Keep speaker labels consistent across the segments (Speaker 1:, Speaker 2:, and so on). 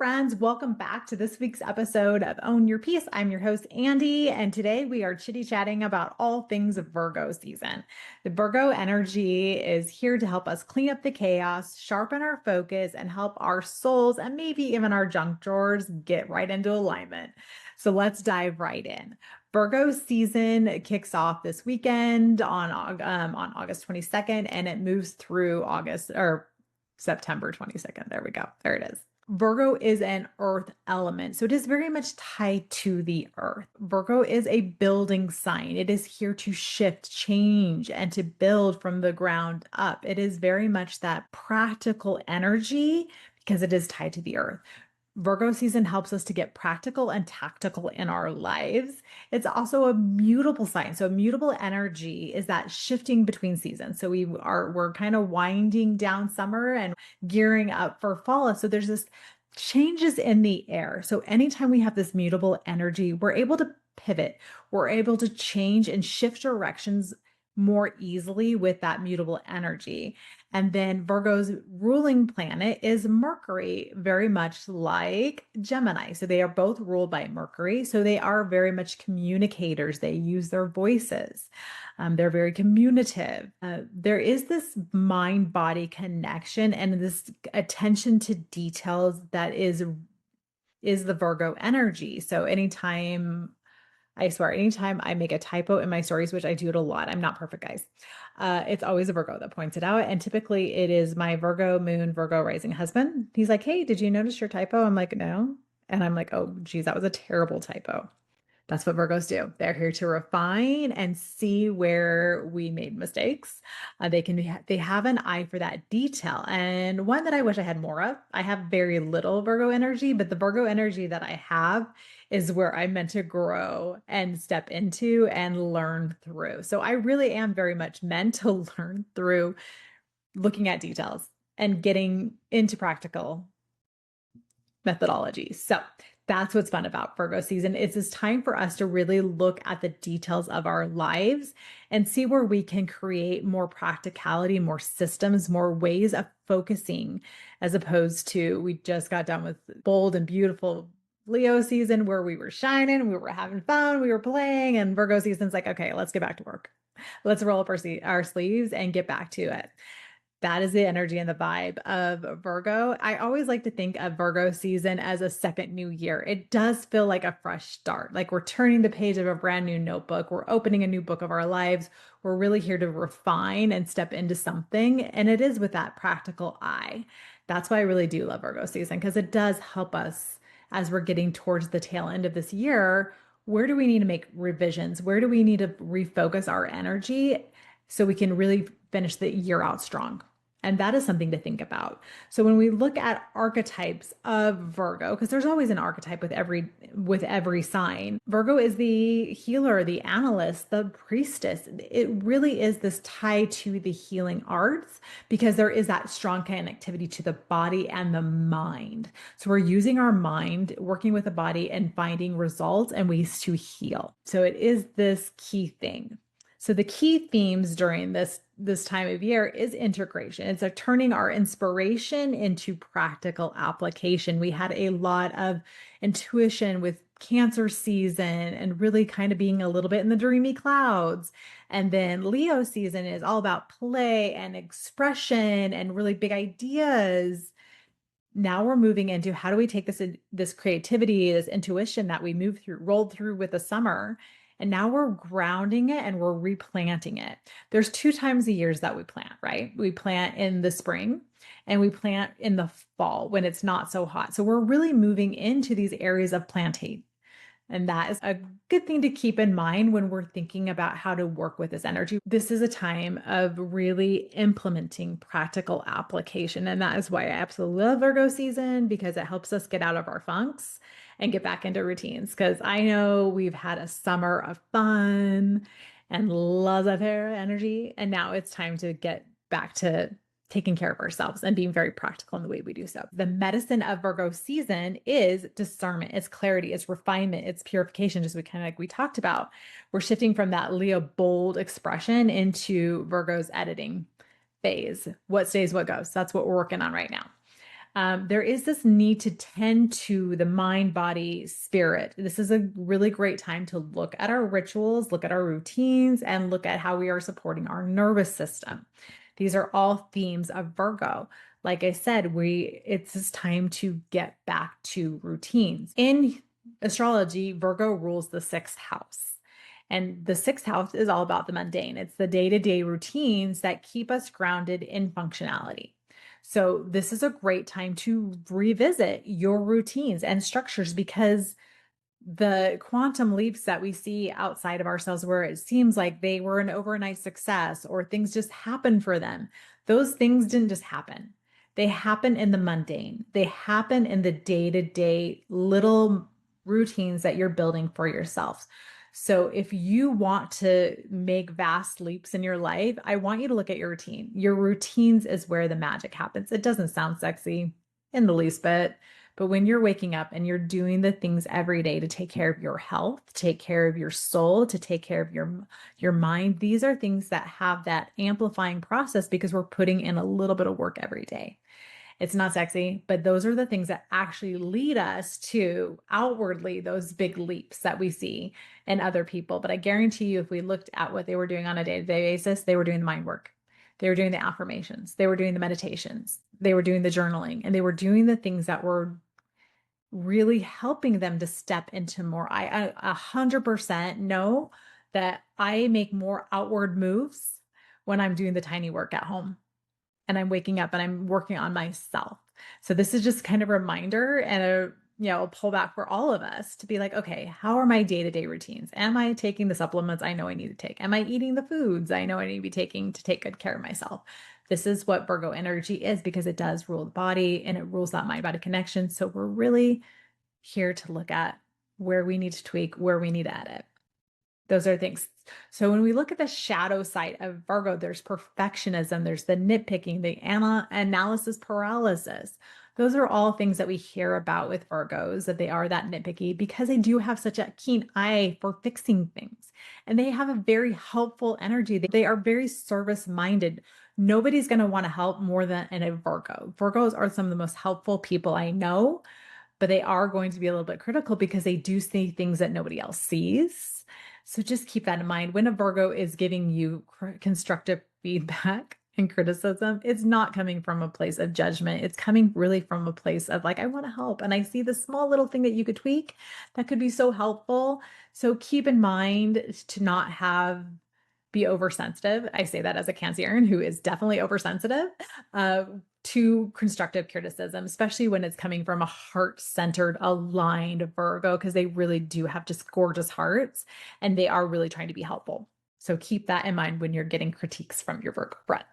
Speaker 1: friends. Welcome back to this week's episode of Own Your Peace. I'm your host, Andy, and today we are chitty-chatting about all things Virgo season. The Virgo energy is here to help us clean up the chaos, sharpen our focus, and help our souls and maybe even our junk drawers get right into alignment. So let's dive right in. Virgo season kicks off this weekend on August 22nd, and it moves through September 22nd. There we go. There it is. Virgo is an earth element, so it is very much tied to the earth. Virgo is a building sign. It is here to shift, change, and to build from the ground up. It is very much that practical energy because it is tied to the earth. Virgo season helps us to get practical and tactical in our lives. It's also a mutable sign. So mutable energy is that shifting between seasons. So we're kind of winding down summer and gearing up for fall. So there's this changes in the air. So anytime we have this mutable energy, we're able to pivot. We're able to change and shift directions more easily with that mutable energy. And then Virgo's ruling planet is Mercury, very much like Gemini. So they are both ruled by Mercury. So they are very much communicators. They use their voices. They're very communicative. There is this mind-body connection and this attention to details that is the Virgo energy. So anytime I make a typo in my stories, which I do it a lot, I'm not perfect, guys. It's always a Virgo that points it out. And typically it is my Virgo moon, Virgo rising husband. He's like, hey, did you notice your typo? I'm like, no. And I'm like, oh, geez, that was a terrible typo. That's what Virgos do. They're here to refine and see where we made mistakes. They have an eye for that detail, and one that I wish I had more of. I have very little Virgo energy, but the Virgo energy that I have is where I'm meant to grow and step into and learn through. So I really am very much meant to learn through looking at details and getting into practical methodology. So that's what's fun about Virgo season. It's this time for us to really look at the details of our lives and see where we can create more practicality, more systems, more ways of focusing, as opposed to we just got done with bold and beautiful Leo season where we were shining, we were having fun, we were playing, and Virgo season's like, okay, let's get back to work. Let's roll up our sleeves and get back to it. That is the energy and the vibe of Virgo. I always like to think of Virgo season as a second new year. It does feel like a fresh start, like we're turning the page of a brand new notebook. We're opening a new book of our lives. We're really here to refine and step into something. And it is with that practical eye. That's why I really do love Virgo season, because it does help us as we're getting towards the tail end of this year. Where do we need to make revisions? Where do we need to refocus our energy so we can really finish the year out strong? And that is something to think about. So when we look at archetypes of Virgo, because there's always an archetype with every sign, Virgo is the healer, the analyst, the priestess. It really is this tie to the healing arts because there is that strong connectivity to the body and the mind. So we're using our mind, working with the body and finding results and ways to heal. So it is this key thing. So the key themes during this time of year is integration. It's turning our inspiration into practical application. We had a lot of intuition with Cancer season and really kind of being a little bit in the dreamy clouds. And then Leo season is all about play and expression and really big ideas. Now we're moving into how do we take this creativity, this intuition that we rolled through with the summer, and now we're grounding it and we're replanting it. There's 2 times a year that we plant, right? We plant in the spring and we plant in the fall when it's not so hot. So we're really moving into these areas of planting. And that is a good thing to keep in mind when we're thinking about how to work with this energy. This is a time of really implementing practical application. And that is why I absolutely love Virgo season, because it helps us get out of our funks and get back into routines. Because I know we've had a summer of fun and laissez-faire energy. And now it's time to get back to taking care of ourselves and being very practical in the way we do so. The medicine of Virgo season is discernment, it's clarity, it's refinement, it's purification, just like we talked about. We're shifting from that Leo bold expression into Virgo's editing phase. What stays, what goes. That's what we're working on right now. There is this need to tend to the mind, body, spirit. This is a really great time to look at our rituals, look at our routines, and look at how we are supporting our nervous system. These are all themes of Virgo. Like I said, it's this time to get back to routines. In astrology, Virgo rules the sixth house. And the sixth house is all about the mundane. It's the day-to-day routines that keep us grounded in functionality. So this is a great time to revisit your routines and structures because the quantum leaps that we see outside of ourselves, where it seems like they were an overnight success or things just happened for them, those things didn't just happen. They happen in the mundane, they happen in the day to day little routines that you're building for yourself. So, if you want to make vast leaps in your life, I want you to look at your routine. Your routines is where the magic happens. It doesn't sound sexy in the least bit, but when you're waking up and you're doing the things every day to take care of your health, take care of your soul, to take care of your mind, these are things that have that amplifying process because we're putting in a little bit of work every day. It's not sexy, but those are the things that actually lead us to outwardly those big leaps that we see in other people. But I guarantee you, if we looked at what they were doing on a day-to-day basis, they were doing the mind work. They were doing the affirmations. They were doing the meditations. They were doing the journaling, and they were doing the things that were really helping them to step into more. I 100% know that I make more outward moves when I'm doing the tiny work at home and I'm waking up and I'm working on myself. So this is just kind of a reminder and a pullback for all of us to be like, okay, how are my day-to-day routines? Am I taking the supplements I know I need to take? Am I eating the foods I know I need to be taking to take good care of myself? This is what Virgo energy is because it does rule the body and it rules that mind-body connection. So we're really here to look at where we need to tweak, where we need to edit. Those are things. So when we look at the shadow side of Virgo, there's perfectionism, there's the nitpicking, the analysis paralysis. Those are all things that we hear about with Virgos, that they are that nitpicky because they do have such a keen eye for fixing things. And they have a very helpful energy. They are very service minded. Nobody's going to want to help more than in a Virgo. Virgos are some of the most helpful people I know, but they are going to be a little bit critical because they do see things that nobody else sees. So just keep that in mind. When a Virgo is giving you constructive feedback and criticism, it's not coming from a place of judgment. It's coming really from a place of like, I want to help. And I see this small little thing that you could tweak that could be so helpful. So keep in mind to not be oversensitive. I say that as a Cancerian who is definitely oversensitive. To constructive criticism, especially when it's coming from a heart-centered, aligned Virgo, because they really do have just gorgeous hearts and they are really trying to be helpful. So keep that in mind when you're getting critiques from your Virgo friends.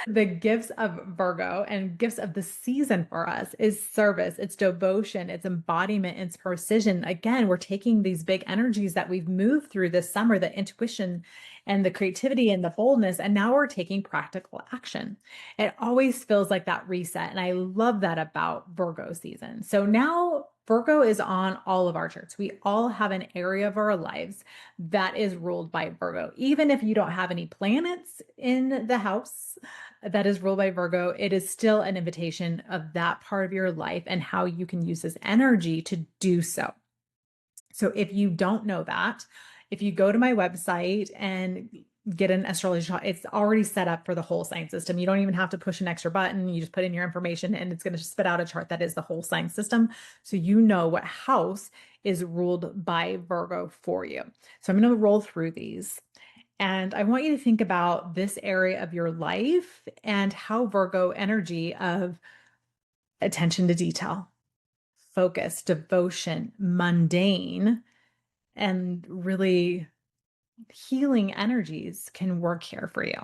Speaker 1: The gifts of Virgo and gifts of the season for us is service, it's devotion, it's embodiment, it's precision. Again, we're taking these big energies that we've moved through this summer, the intuition and the creativity and the boldness, and now we're taking practical action. It always feels like that reset. And I love that about Virgo season. So now Virgo is on all of our charts. We all have an area of our lives that is ruled by Virgo. Even if you don't have any planets in the house that is ruled by Virgo, it is still an invitation of that part of your life and how you can use this energy to do so. So if you don't know that, if you go to my website and get an astrology chart, it's already set up for the whole sign system. You don't even have to push an extra button. You just put in your information and it's going to spit out a chart that is the whole sign system. So you know what house is ruled by Virgo for you. So I'm going to roll through these. And I want you to think about this area of your life and how Virgo energy of attention to detail, focus, devotion, mundane, and really healing energies can work here for you.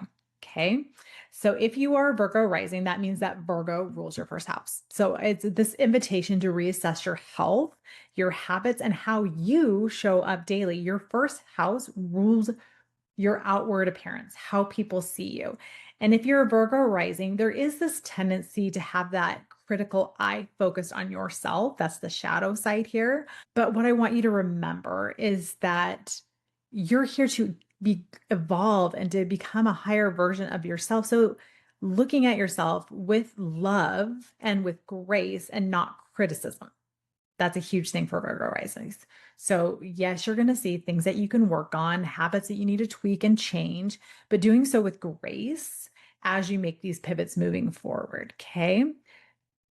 Speaker 1: Okay. So if you are Virgo rising, that means that Virgo rules your first house. So it's this invitation to reassess your health, your habits, and how you show up daily. Your first house rules your outward appearance, how people see you. And if you're a Virgo rising, there is this tendency to have that critical eye focused on yourself. That's the shadow side here. But what I want you to remember is that you're here to evolve and to become a higher version of yourself. So looking at yourself with love and with grace and not criticism. That's a huge thing for Virgo risings. So, yes, you're going to see things that you can work on, habits that you need to tweak and change, but doing so with grace as you make these pivots moving forward. Okay.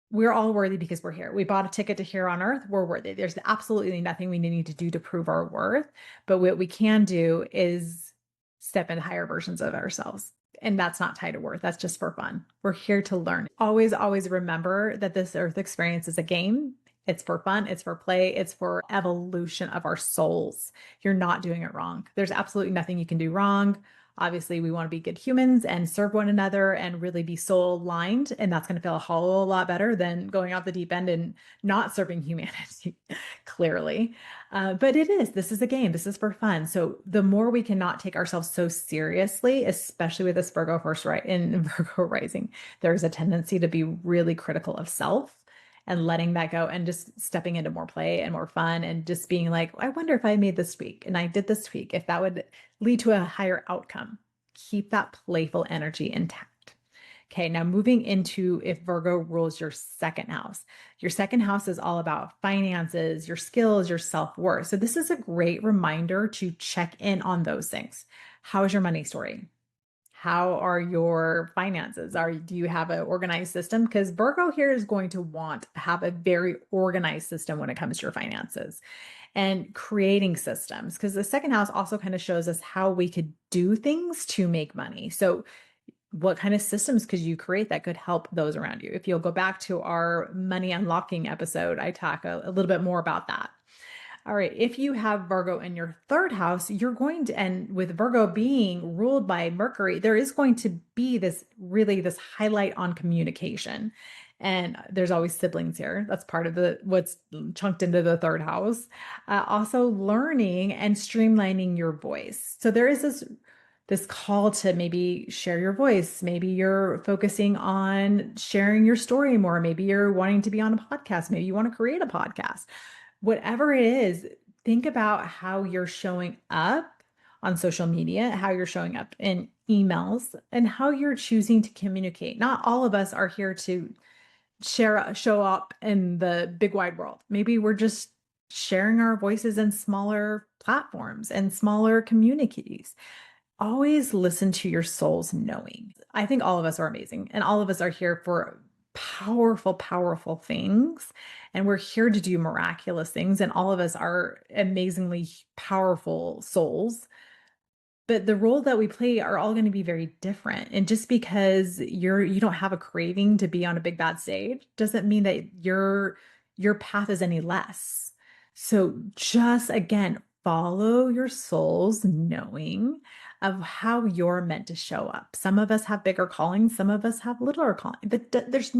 Speaker 1: We're all worthy because we're here. We bought a ticket to here on earth. We're worthy. There's absolutely nothing we need to do to prove our worth. But what we can do is step into higher versions of ourselves. And that's not tied to worth. That's just for fun. We're here to learn. Always, always remember that this earth experience is a game. It's for fun. It's for play. It's for evolution of our souls. You're not doing it wrong. There's absolutely nothing you can do wrong. Obviously, we want to be good humans and serve one another and really be soul aligned. And that's going to feel a whole lot better than going off the deep end and not serving humanity, clearly. But this is a game. This is for fun. So the more we cannot take ourselves so seriously, especially with this Virgo first right in Virgo rising, there's a tendency to be really critical of self and letting that go and just stepping into more play and more fun and just being like, I wonder if I made this tweak and I did this tweak, if that would lead to a higher outcome. Keep that playful energy intact. Okay, now moving into if Virgo rules your second house. Your second house is all about finances, your skills, your self worth. So, this is a great reminder to check in on those things. How is your money story? How are your finances? Do you have an organized system? Because Virgo here is going to want to have a very organized system when it comes to your finances and creating systems. Because the second house also kind of shows us how we could do things to make money. So, what kind of systems could you create that could help those around you? If you'll go back to our money unlocking episode, I talk a little bit more about that. All right. If you have Virgo in your third house, you're going to, and with Virgo being ruled by Mercury, there is going to be this highlight on communication. And there's always siblings here. That's part of what's chunked into the third house. Also learning and streamlining your voice. So there is this call to maybe share your voice. Maybe you're focusing on sharing your story more. Maybe you're wanting to be on a podcast. Maybe you want to create a podcast. Whatever it is, think about how you're showing up on social media, how you're showing up in emails, and how you're choosing to communicate. Not all of us are here to show up in the big wide world. Maybe we're just sharing our voices in smaller platforms and smaller communities. Always listen to your soul's knowing. I think all of us are amazing and all of us are here for powerful, powerful things. And we're here to do miraculous things. And all of us are amazingly powerful souls. But the role that we play are all going to be very different. And just because you don't have a craving to be on a big bad stage doesn't mean that your path is any less. So just again, follow your soul's knowing of how you're meant to show up. Some of us have bigger callings, some of us have littler calling. But there's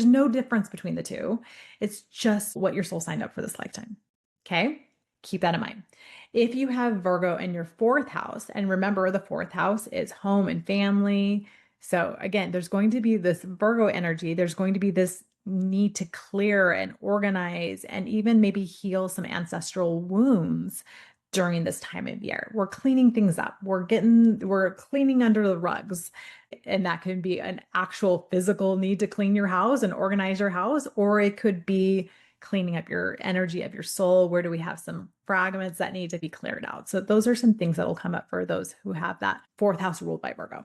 Speaker 1: no difference between the two. It's just what your soul signed up for this lifetime. Okay? Keep that in mind. If you have Virgo in your fourth house, and remember the fourth house is home and family. So again, there's going to be this Virgo energy. There's going to be this need to clear and organize and even maybe heal some ancestral wounds during this time of year. We're cleaning things up. We're cleaning under the rugs. And that could be an actual physical need to clean your house and organize your house, or it could be cleaning up your energy of your soul. Where do we have some fragments that need to be cleared out? So those are some things that will come up for those who have that fourth house ruled by Virgo.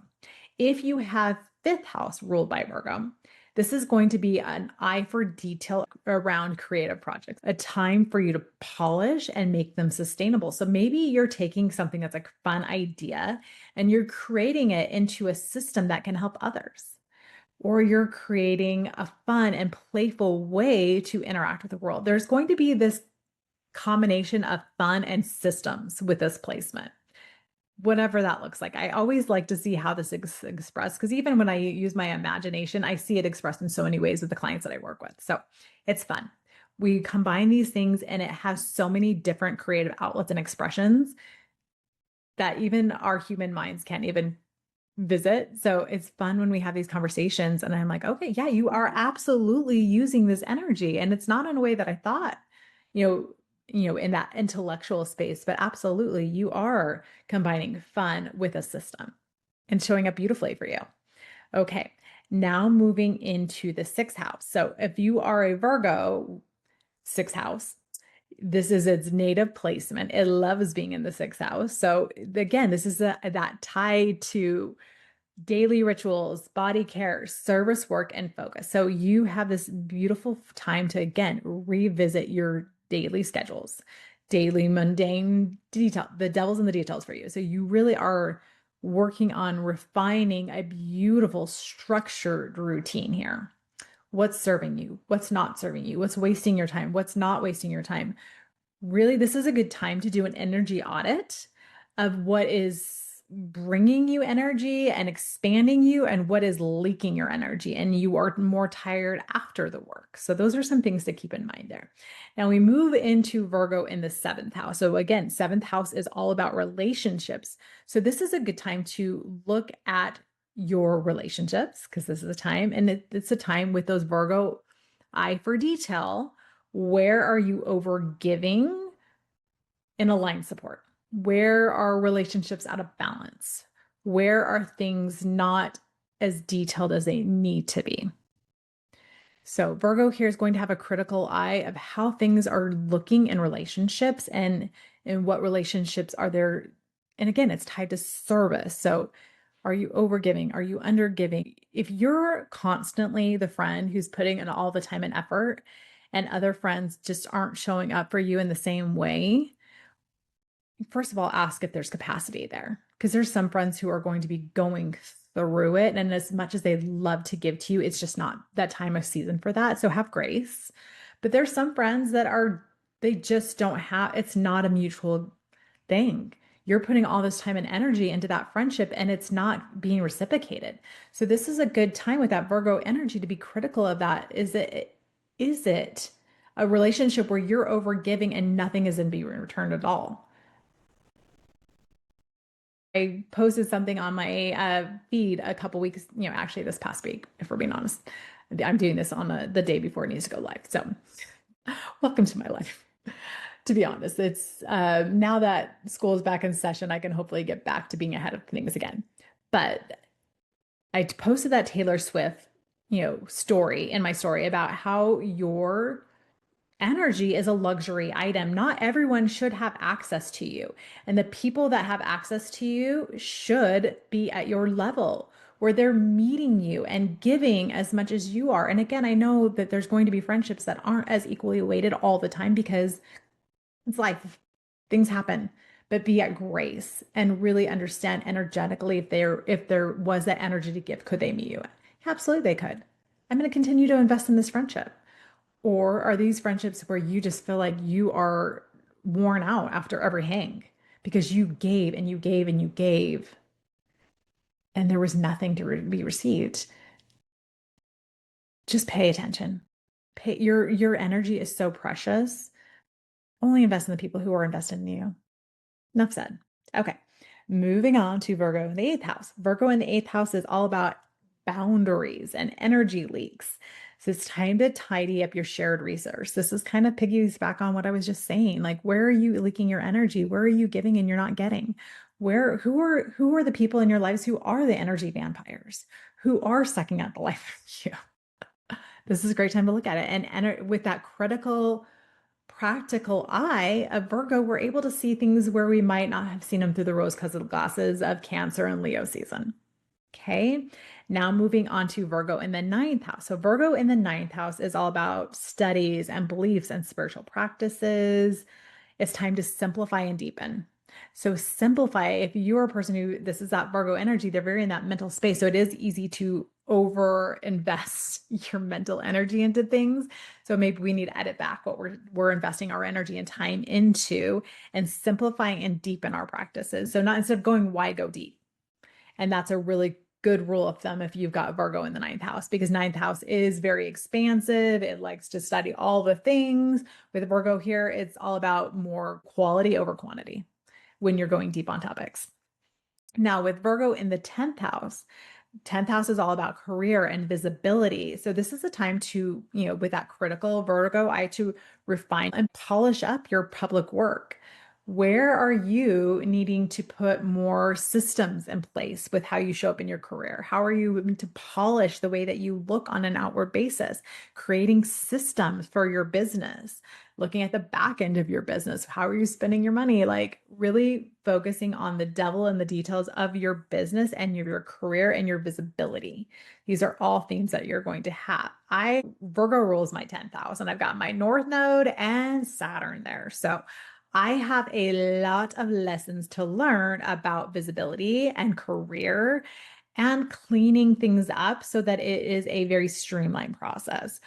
Speaker 1: If you have fifth house ruled by Virgo, this is going to be an eye for detail around creative projects, a time for you to polish and make them sustainable. So maybe you're taking something that's a fun idea and you're creating it into a system that can help others. Or you're creating a fun and playful way to interact with the world. There's going to be this combination of fun and systems with this placement, whatever that looks like. I always like to see how this is expressed because even when I use my imagination, I see it expressed in so many ways with the clients that I work with. So it's fun. We combine these things and it has so many different creative outlets and expressions that even our human minds can't even visit. So it's fun when we have these conversations and I'm like, okay, yeah, you are absolutely using this energy. And it's not in a way that I thought, in that intellectual space, but absolutely you are combining fun with a system and showing up beautifully for you. Okay. Now moving into the sixth house. So if you are a Virgo, sixth house, this is its native placement. It loves being in the sixth house. So again, this is that tied to daily rituals, body care, service work, and focus. So you have this beautiful time to again revisit your daily schedules, daily mundane detail, the devil's in the details for you. So you really are working on refining a beautiful structured routine here. What's serving you? What's not serving you? What's wasting your time? What's not wasting your time? Really, this is a good time to do an energy audit of what is bringing you energy and expanding you and what is leaking your energy. And you are more tired after the work. So, those are some things to keep in mind there. Now, we move into Virgo in the seventh house. So, again, seventh house is all about relationships. So, this is a good time to look at your relationships because this is a time, and it's a time with those Virgo eye for detail. Where are you over giving in aligned support? Where are relationships out of balance? Where are things not as detailed as they need to be? So, Virgo here is going to have a critical eye of how things are looking in relationships and what relationships are there. And again, it's tied to service. So, are you overgiving? Are you undergiving? If you're constantly the friend who's putting in all the time and effort, and other friends just aren't showing up for you in the same way, first of all, ask if there's capacity there. Because there's some friends who are going to be going through it. And as much as they love to give to you, it's just not that time of season for that. So have grace. But there's some friends that they just don't have, it's not a mutual thing. You're putting all this time and energy into that friendship and it's not being reciprocated. So this is a good time with that Virgo energy to be critical of that. Is it a relationship where you're over giving and nothing is in being returned at all? I posted something on my feed a couple weeks, actually this past week, if we're being honest. I'm doing this on the day before it needs to go live. So welcome to my life. To be honest, it's now that school is back in session, I can hopefully get back to being ahead of things again. But I posted that Taylor Swift, story in my story about how your energy is a luxury item. Not everyone should have access to you. And the people that have access to you should be at your level where they're meeting you and giving as much as you are. And again, I know that there's going to be friendships that aren't as equally weighted all the time because it's life. Things happen. But be at grace and really understand energetically if there was that energy to give, could they meet you? Absolutely, they could. I'm going to continue to invest in this friendship. Or are these friendships where you just feel like you are worn out after every hang because you gave and you gave and you gave and there was nothing to be received? Just pay attention. Your energy is so precious. Only invest in the people who are invested in you. Enough said. Okay. Moving on to Virgo in the eighth house. Virgo in the eighth house is all about boundaries and energy leaks. So it's time to tidy up your shared resource. This is kind of piggies back on what I was just saying. Like, where are you leaking your energy? Where are you giving and you're not getting? Who are the people in your lives who are the energy vampires, who are sucking out the life of you? This is a great time to look at it. And with that critical practical eye of Virgo, we're able to see things where we might not have seen them through the rose-colored glasses of Cancer and Leo season. Okay. Now moving on to Virgo in the ninth house. So Virgo in the ninth house is all about studies and beliefs and spiritual practices. It's time to simplify and deepen. So simplify, if you're a person who, this is that Virgo energy, they're very in that mental space. So it is easy to over invest your mental energy into things. So maybe we need to edit back what we're investing our energy and time into and simplifying and deepen our practices. So not instead of going wide, go deep. And that's a really good rule of thumb if you've got Virgo in the ninth house, because ninth house is very expansive. It likes to study all the things. With Virgo here, it's all about more quality over quantity when you're going deep on topics. Now, with Virgo in the 10th house is all about career and visibility. So this is a time to, with that critical Virgo eye, to refine and polish up your public work. Where are you needing to put more systems in place with how you show up in your career? How are you moving to polish the way that you look on an outward basis? Creating systems for your business, looking at the back end of your business. How are you spending your money? Like really focusing on the devil and the details of your business and your career and your visibility. These are all themes that you're going to have. Virgo rules my 10th house, and I've got my North Node and Saturn there. So I have a lot of lessons to learn about visibility and career and cleaning things up so that it is a very streamlined process.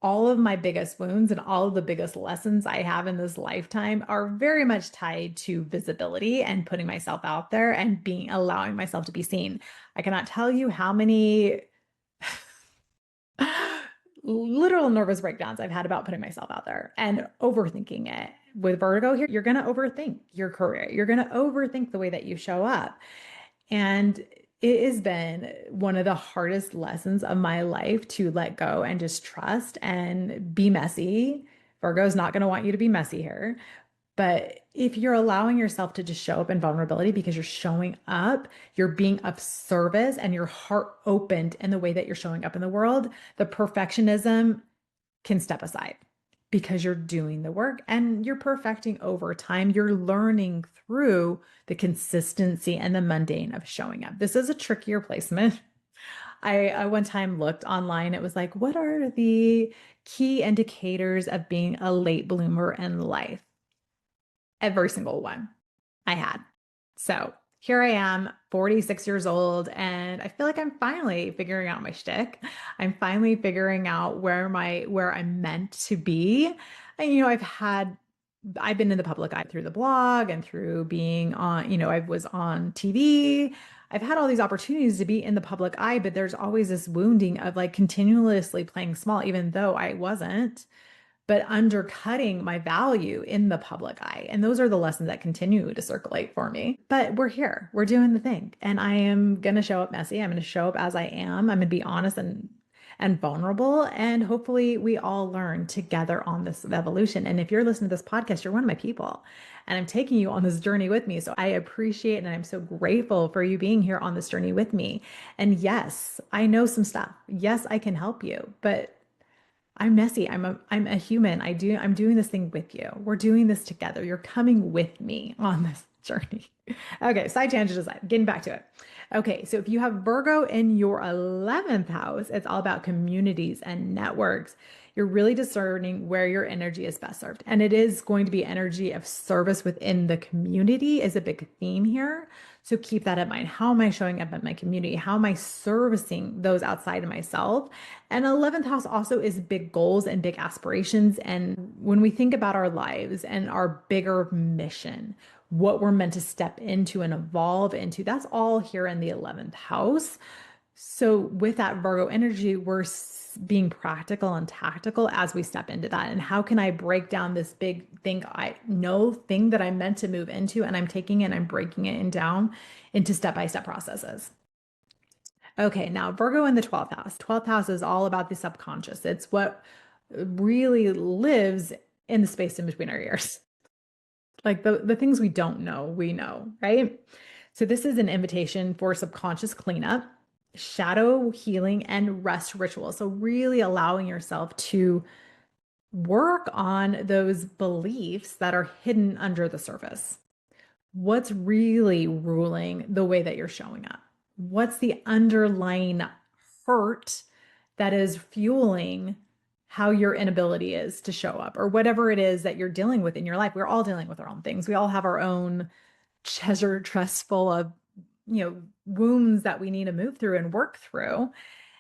Speaker 1: All of my biggest wounds and all of the biggest lessons I have in this lifetime are very much tied to visibility and putting myself out there and allowing myself to be seen. I cannot tell you how many literal nervous breakdowns I've had about putting myself out there and overthinking it. With Virgo here, you're going to overthink your career. You're going to overthink the way that you show up. And it has been one of the hardest lessons of my life to let go and just trust and be messy. Virgo's not going to want you to be messy here. But if you're allowing yourself to just show up in vulnerability because you're showing up, you're being of service and your heart opened in the way that you're showing up in the world, the perfectionism can step aside because you're doing the work and you're perfecting over time. You're learning through the consistency and the mundane of showing up. This is a trickier placement. I one time looked online. It was like, what are the key indicators of being a late bloomer in life? Every single one I had. So here I am, 46 years old, and I feel like I'm finally figuring out my shtick. I'm finally figuring out where I'm meant to be. And I've been in the public eye through the blog and through being on, I was on TV. I've had all these opportunities to be in the public eye, but there's always this wounding of like continuously playing small, even though I wasn't, but undercutting my value in the public eye. And those are the lessons that continue to circulate for me. But we're here, we're doing the thing. And I am going to show up messy. I'm going to show up as I am. I'm going to be honest and vulnerable. And hopefully we all learn together on this evolution. And if you're listening to this podcast, you're one of my people. And I'm taking you on this journey with me. So I appreciate and I'm so grateful for you being here on this journey with me. And yes, I know some stuff. Yes, I can help you, but I'm messy. I'm a human. I'm doing this thing with you. We're doing this together. You're coming with me on this journey. Okay, side tangent aside, getting back to it. Okay, so if you have Virgo in your 11th house, it's all about communities and networks. You're really discerning where your energy is best served. And it is going to be energy of service within the community is a big theme here. So keep that in mind. How am I showing up in my community? How am I servicing those outside of myself? And 11th house also is big goals and big aspirations. And when we think about our lives and our bigger mission, what we're meant to step into and evolve into, that's all here in the 11th house. So with that Virgo energy, we're being practical and tactical as we step into that. And how can I break down this big thing that I'm meant to move into, and I'm taking it and I'm breaking it down into step-by-step processes. Okay, now Virgo in the 12th house. 12th house is all about the subconscious. It's what really lives in the space in between our ears. Like the things we don't know, we know, right? So this is an invitation for subconscious cleanup, shadow healing, and rest rituals. So really allowing yourself to work on those beliefs that are hidden under the surface. What's really ruling the way that you're showing up? What's the underlying hurt that is fueling how your inability is to show up, or whatever it is that you're dealing with in your life? We're all dealing with our own things. We all have our own treasure chest full of, wounds that we need to move through and work through.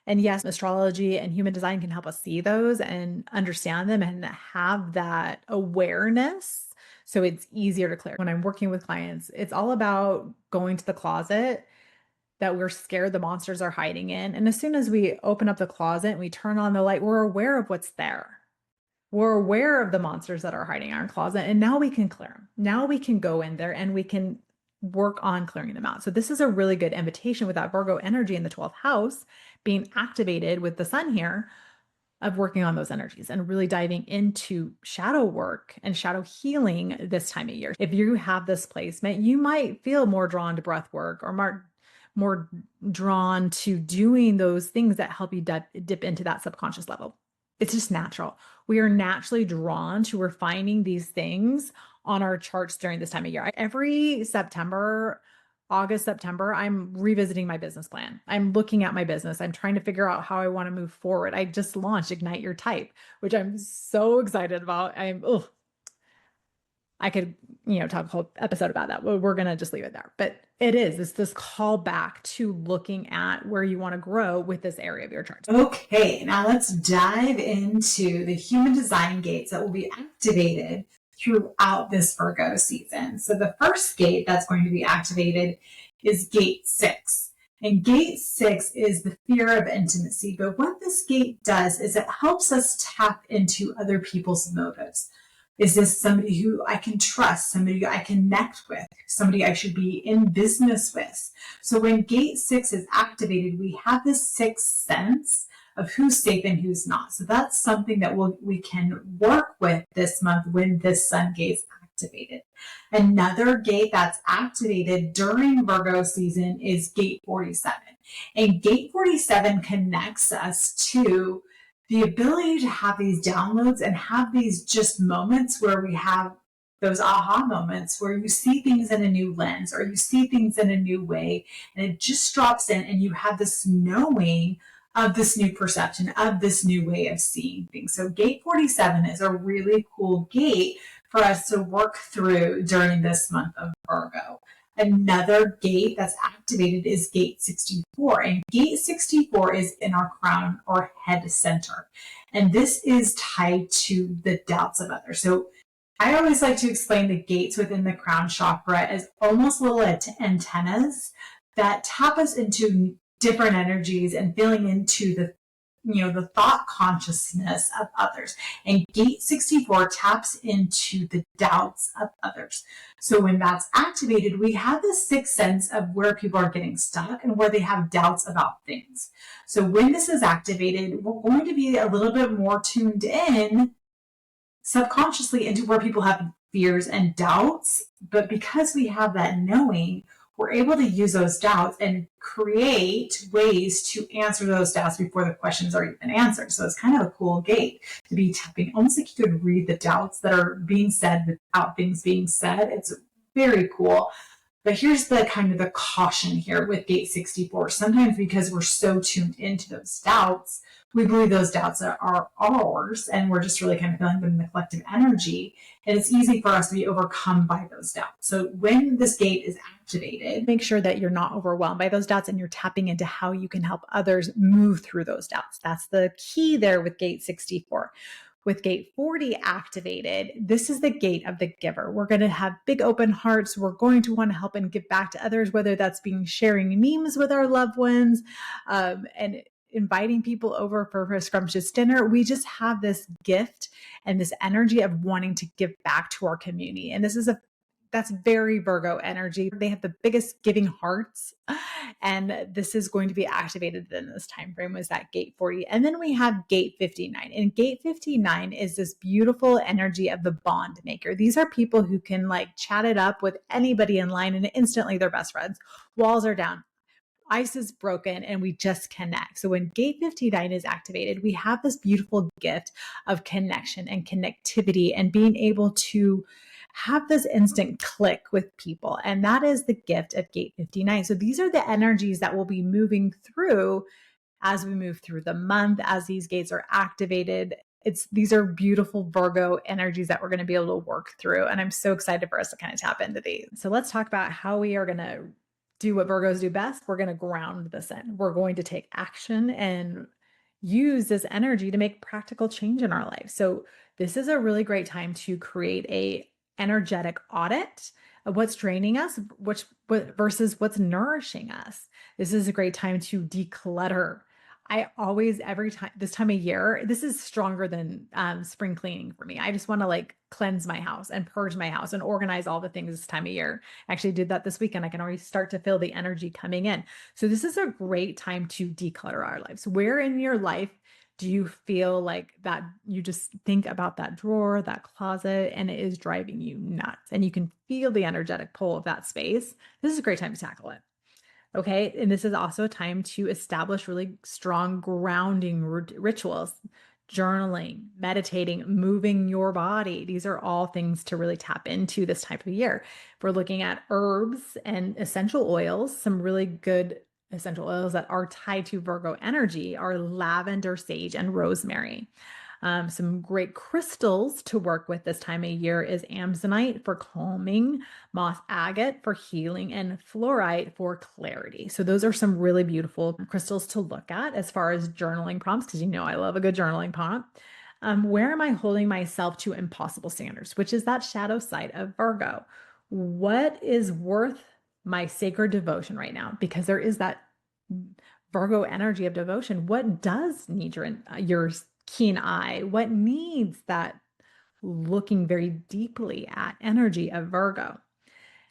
Speaker 1: And yes, astrology and human design can help us see those and understand them and have that awareness. So it's easier to clear. When I'm working with clients, it's all about going to the closet that we're scared the monsters are hiding in. And as soon as we open up the closet and we turn on the light, we're aware of what's there. We're aware of the monsters that are hiding in our closet. And now we can clear them. Now we can go in there and we can work on clearing them out. So this is a really good invitation with that Virgo energy in the 12th house being activated with the sun here of working on those energies and really diving into shadow work and shadow healing this time of year. If you have this placement, you might feel more drawn to breath work or more drawn to doing those things that help you dip into that subconscious level. It's just natural. We are naturally drawn to refining these things on our charts during this time of year. Every September, August, September, I'm revisiting my business plan. I'm looking at my business. I'm trying to figure out how I want to move forward. I just launched Ignite Your Type, which I'm so excited about. I could, talk a whole episode about that. We're going to just leave it there. But it's this call back to looking at where you want to grow with this area of your chart. Okay, now let's dive into the human design gates that will be activated throughout this Virgo season. So the first gate that's going to be activated is gate 6. And gate 6 is the fear of intimacy. But what this gate does is it helps us tap into other people's motives. Is this somebody who I can trust, somebody I connect with, somebody I should be in business with? So when gate 6 is activated, we have this sixth sense of who's safe and who's not. So that's something that we can work with this month when this sun gate is activated. Another gate that's activated during Virgo season is gate 47. And gate 47 connects us to the ability to have these downloads and have these just moments where we have those aha moments where you see things in a new lens or you see things in a new way, and it just drops in and you have this knowing of this new perception, of this new way of seeing things. So gate 47 is a really cool gate for us to work through during this month of Virgo. Another gate that's activated is gate 64. And gate 64 is in our crown or head center. And this is tied to the doubts of others. So I always like to explain the gates within the crown chakra as almost little antennas that tap us into different energies and feeling into the thought consciousness of others. And gate 64 taps into the doubts of others. So when that's activated, we have this sixth sense of where people are getting stuck and where they have doubts about things. So when this is activated, we're going to be a little bit more tuned in subconsciously into where people have fears and doubts. But because we have that knowing, we're able to use those doubts and create ways to answer those doubts before the questions are even answered. So it's kind of a cool gate to be tapping, almost like you could read the doubts that are being said without things being said. It's very cool. But here's the kind of the caution here with gate 64. Sometimes because we're so tuned into those doubts, we believe those doubts are ours, and we're just really kind of feeling them in the collective energy. And it's easy for us to be overcome by those doubts. So when this gate is activated, make sure that you're not overwhelmed by those doubts and you're tapping into how you can help others move through those doubts. That's the key there with gate 64. With gate 40 activated, this is the gate of the giver. We're going to have big open hearts. We're going to want to help and give back to others, whether that's being sharing memes with our loved ones and inviting people over for a scrumptious dinner. We just have this gift and this energy of wanting to give back to our community. And that's very Virgo energy. They have the biggest giving hearts. And this is going to be activated in this time frame was that gate 40. And then we have gate 59. And gate 59 is this beautiful energy of the bond maker. These are people who can chat it up with anybody in line and instantly they're best friends. Walls are down. Ice is broken and we just connect. So when gate 59 is activated, we have this beautiful gift of connection and connectivity and being able to have this instant click with people. And that is the gift of gate 59. So these are the energies that will be moving through as we move through the month, as these gates are activated. These are beautiful Virgo energies that we're going to be able to work through. And I'm so excited for us to kind of tap into these. So let's talk about how we are going to do what Virgos do best. We're going to ground this in. We're going to take action and use this energy to make practical change in our life. So this is a really great time to create a energetic audit of what's draining us, versus what's nourishing us. This is a great time to declutter. I always, every time this time of year, this is stronger than spring cleaning for me. I just want to cleanse my house and purge my house and organize all the things this time of year. I actually did that this weekend. I can already start to feel the energy coming in. So this is a great time to declutter our lives. Where in your life Do you feel like that you just think about that drawer, that closet, and it is driving you nuts and you can feel the energetic pull of that space? This is a great time to tackle it. Okay. And this is also a time to establish really strong grounding rituals, journaling, meditating, moving your body. These are all things to really tap into this type of year. We're looking at herbs and essential oils. Some really good essential oils that are tied to Virgo energy are lavender, sage, and rosemary. Some great crystals to work with this time of year is amazonite for calming, moss agate for healing, and fluorite for clarity. So those are some really beautiful crystals to look at as far as journaling prompts, because you know I love a good journaling prompt. Where am I holding myself to impossible standards, which is that shadow side of Virgo? What is worth my sacred devotion right now? Because there is that Virgo energy of devotion. What does need your keen eye? What needs that looking very deeply at energy of Virgo?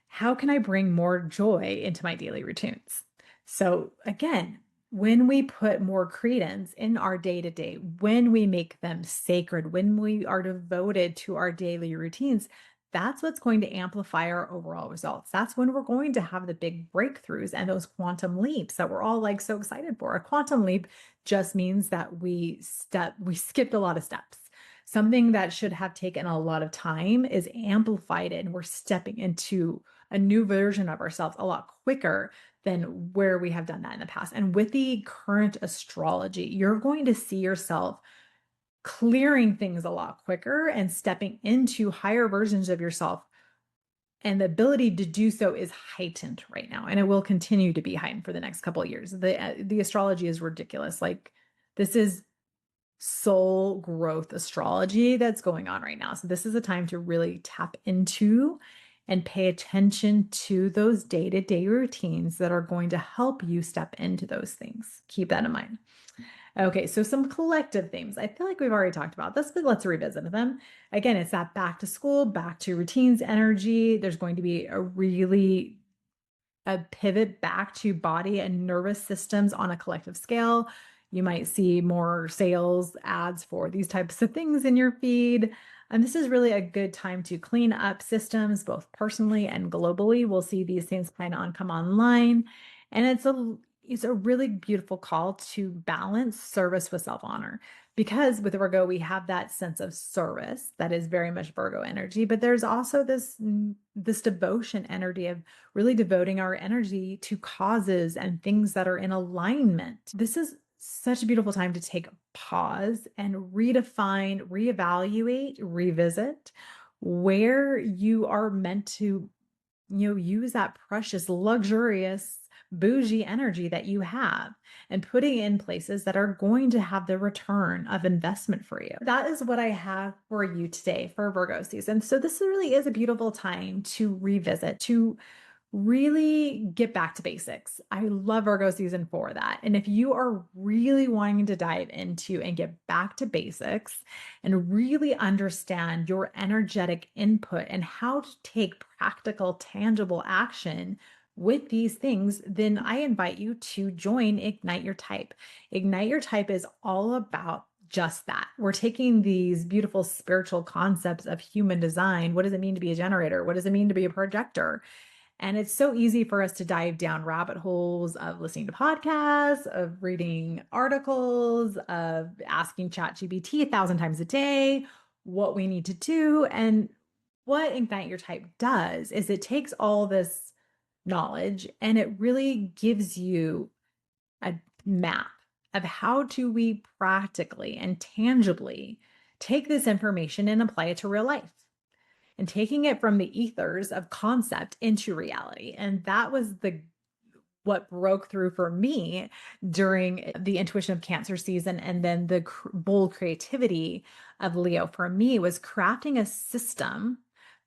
Speaker 1: How can I bring more joy into my daily routines? So, again, when we put more credence in our day to day, when we make them sacred, when we are devoted to our daily routines, that's what's going to amplify our overall results. That's when we're going to have the big breakthroughs and those quantum leaps that we're all like so excited for. A quantum leap just means that we skipped a lot of steps. Something that should have taken a lot of time is amplified and we're stepping into a new version of ourselves a lot quicker than where we have done that in the past. And with the current astrology, you're going to see yourself clearing things a lot quicker and stepping into higher versions of yourself. And the ability to do so is heightened right now, and it will continue to be heightened for the next couple of years. The astrology is ridiculous. Like this is soul growth astrology that's going on right now. So this is a time to really tap into and pay attention to those day-to-day routines that are going to help you step into those things. Keep that in mind. Okay, so some collective themes. I feel like we've already talked about this, but let's revisit them. Again, it's that back to school, back to routines energy. There's going to be a pivot back to body and nervous systems on a collective scale. You might see more sales ads for these types of things in your feed. And this is really a good time to clean up systems, both personally and globally. We'll see these things kind of come online. And it's a really beautiful call to balance service with self-honor. Because with Virgo, we have that sense of service that is very much Virgo energy, but there's also this devotion energy of really devoting our energy to causes and things that are in alignment. This is such a beautiful time to take a pause and redefine, reevaluate, revisit where you are meant to, use that precious, luxurious, bougie energy that you have and putting it in places that are going to have the return of investment for you. That is what I have for you today for Virgo season. So this really is a beautiful time to revisit, to really get back to basics. I love Virgo season for that. And if you are really wanting to dive into and get back to basics and really understand your energetic input and how to take practical, tangible action with these things, then I invite you to join Ignite Your Type. Ignite Your Type is all about just that. We're taking these beautiful spiritual concepts of human design. What does it mean to be a generator? What does it mean to be a projector? And it's so easy for us to dive down rabbit holes of listening to podcasts, of reading articles, of asking ChatGPT 1,000 times a day what we need to do. And what Ignite Your Type does is it takes all this knowledge and it really gives you a map of how do we practically and tangibly take this information and apply it to real life and taking it from the ethers of concept into reality. And that was what broke through for me during the intuition of Cancer season. And then the bold creativity of Leo for me was crafting a system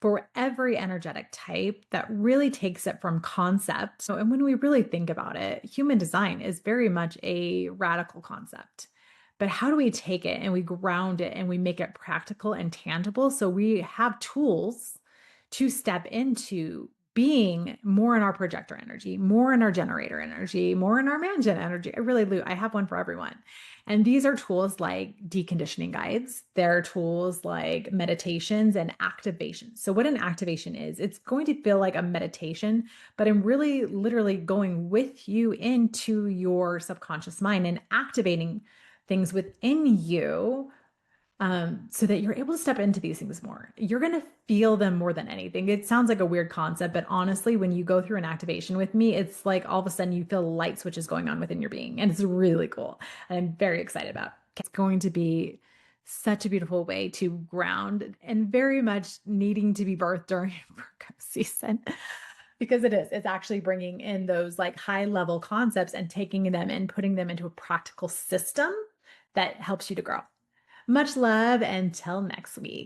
Speaker 1: for every energetic type that really takes it from concept. So, and when we really think about it, human design is very much a radical concept. But how do we take it and we ground it and we make it practical and tangible so we have tools to step into being more in our projector energy, more in our generator energy, more in our man-gen energy. I really do. I have one for everyone. And these are tools like deconditioning guides. They're tools like meditations and activations. So, what an activation is, it's going to feel like a meditation, but I'm really literally going with you into your subconscious mind and activating things within you so that you're able to step into these things more. You're going to feel them more than anything. It sounds like a weird concept, but honestly, when you go through an activation with me, it's like all of a sudden you feel light switches going on within your being. And it's really cool. And I'm very excited about it. It's going to be such a beautiful way to ground and very much needing to be birthed during Virgo season. Because it is, it's actually bringing in those like high level concepts and taking them and putting them into a practical system that helps you to grow. Much love until next week.